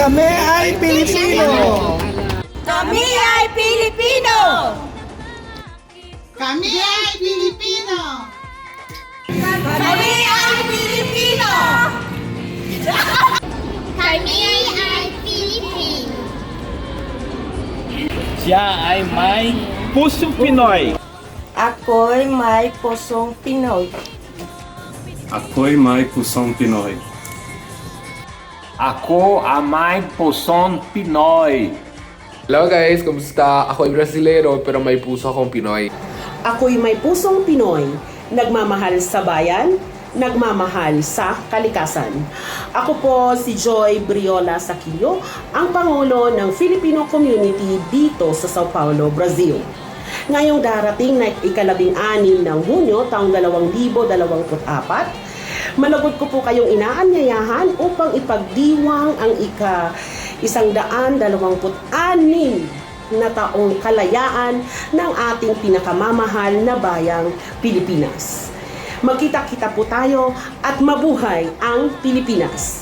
Kami ay Pilipino! Kami ay Pilipino! Kami ay Pilipino! Kami ay Pilipino! Kami ay Pilipino. Siya ay may pusong Pinoy. Ako'y may pusong Pinoy. Ako'y may pusong Pinoy. Ako ay may pusong Pinoy. Hello guys, kumusta? Ako ay Brasilero pero may puso akong Pinoy. Ako'y may pusong Pinoy, nagmamahal sa bayan, nagmamahal sa kalikasan. Ako po si Joy Briola Saquillo, ang Pangulo ng Filipino Community dito sa Sao Paulo, Brazil. Ngayong darating na ika-12 ng Hunyo taong 2024, malugod ko po kayong inaanyayahan upang ipagdiwang ang ika-126 na taong kalayaan ng ating pinakamamahal na bayang Pilipinas. Magkita-kita po tayo at mabuhay ang Pilipinas!